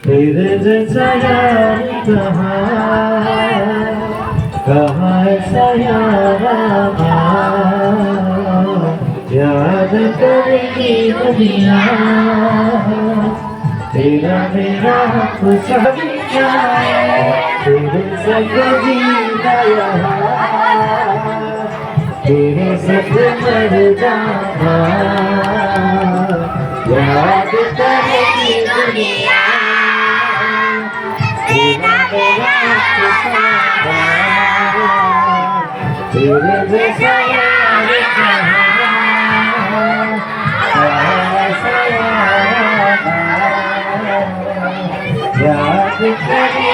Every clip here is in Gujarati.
तेरे जैसा यार कहाँ ऐसा यारा याद करेगी दुनिया तेरा मेरा सभी क्या तेरे संग जीना यहाँ तेरे संग मर जाना याद करेगी दुनिया तेरा मेरा तेरे जैसा यार याद करे।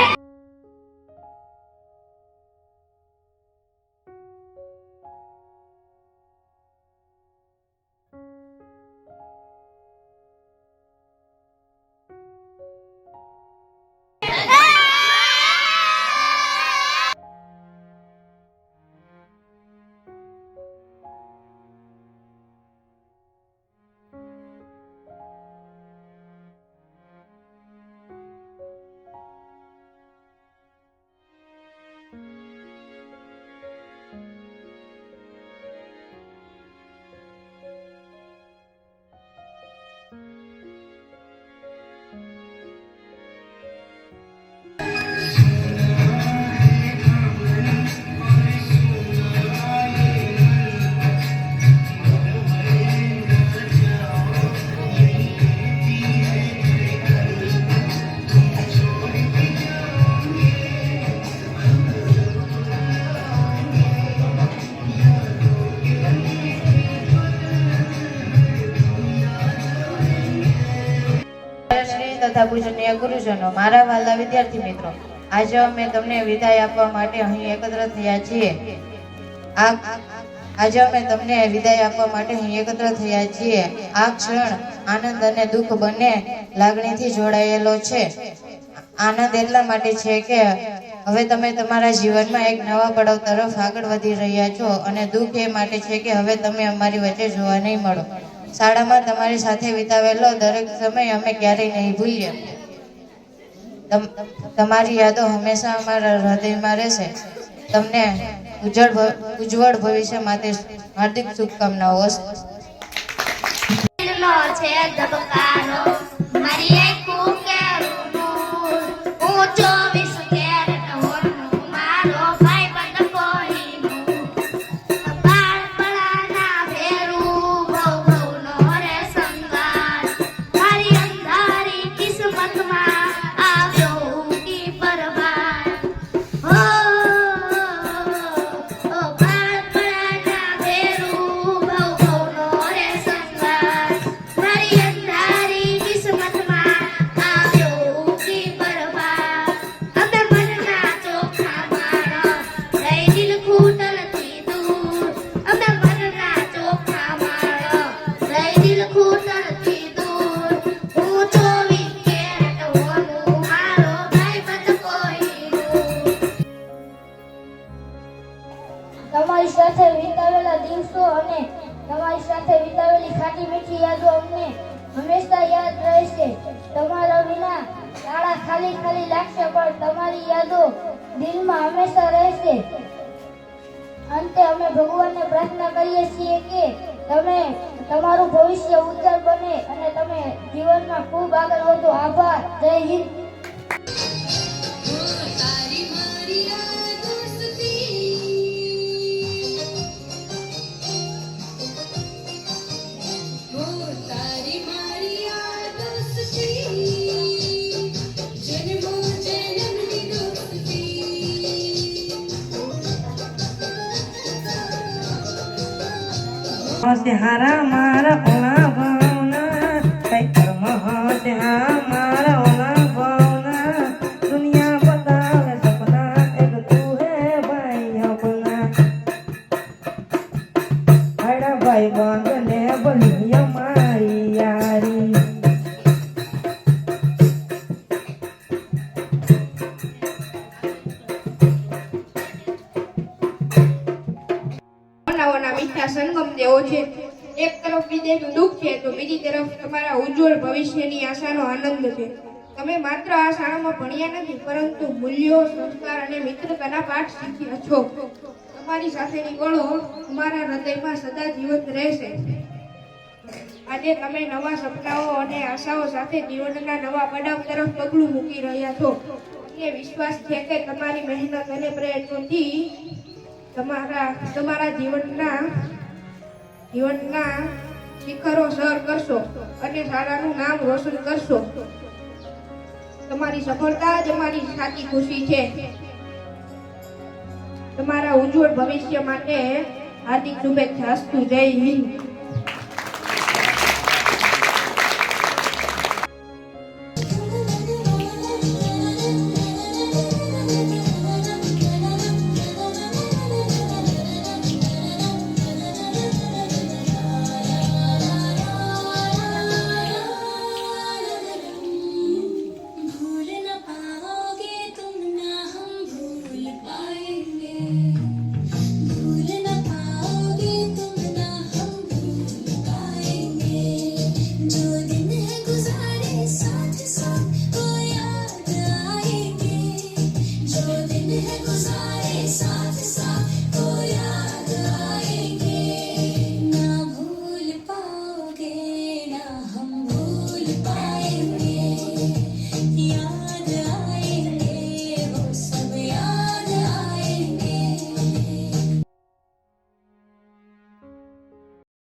તથા પૂજનીય ગુરુજનો, મારા વાલા વિદ્યાર્થી મિત્રો, આજે અમે તમને વિદાય આપવા માટે અહીં એકત્ર થયા છીએ. આજે અમે તમને વિદાય આપવા માટે અહીં એકત્ર થયા છીએ. આ ક્ષણ આનંદ અને દુઃખ બંને લાગણીથી જોડાયેલો છે. આનંદ એટલા માટે છે કે હવે તમે તમારા જીવનમાં એક નવા પડાવ તરફ આગળ વધી રહ્યા છો, અને દુઃખ એ માટે છે કે હવે તમે અમારી વચ્ચે જોવા નહીં મળો. શાળામાં તમારી સાથે વિતાવેલો દરેક સમય અમે ક્યારેય નહીં ભૂલીએ. તમારી યાદો હંમેશા અમારા હૃદયમાં રહેશે. તમને ઉજ્જવળ ભવિષ્ય માટે હાર્દિક શુભકામનાઓ. તમારી સાથે વિતાવેલા દિવસો અને તમારી સાથે વિતાવેલી ખાટી મીઠી યાદો અમને હંમેશા યાદ રહેશે. તમારા વિના શાળા ખાલી ખાલી લાગશે, પણ તમારી યાદો દિલમાં હંમેશા રહેશે. અંતે અમે ભગવાનને પ્રાર્થના કરીએ છીએ કે તમારું ભવિષ્ય ઉજ્જવળ બને અને તમે જીવનમાં ખૂબ આગળ વધો. આભાર. જય હિન્દ. हारा मारा ओला भावना कई कर्म होते हमारा ओला भावना दुनिया बतावे सपना एक तू है भाई अपना बड़ा भाई बांधने बनी हमारी यारी મીઠા સંગમ જેવો છે. એક તરફ વિદેશનું દુઃખ છે તો બીજી તરફ તમારા ઉજ્જવળ ભવિષ્યની આશાનો આનંદ છે. તમે માત્ર આ શાળામાં ભણ્યા નથી, પરંતુ મૂલ્યો, સંસ્કાર અને મિત્રતાના પાઠ શીખ્યા છો. તમારી સાથેની પળો તમારા હૃદયમાં સદા જીવંત રહેશે. આજે તમે નવા સપનાઓ અને આશાઓ સાથે જીવનના નવા પડાવ તરફ પગલું મૂકી રહ્યા છો. મને વિશ્વાસ છે કે તમારી મહેનત અને પ્રયત્નોથી તમારા જીવનના શિખરો સર કરશો અને શાળાનું નામ રોશન કરશો. તમારી સફળતા જ અમારી સાચી ખુશી છે. તમારા ઉજ્જવળ ભવિષ્ય માટે હાર્દિક શુભેચ્છા. અસ્તુ. જય હિન્દ.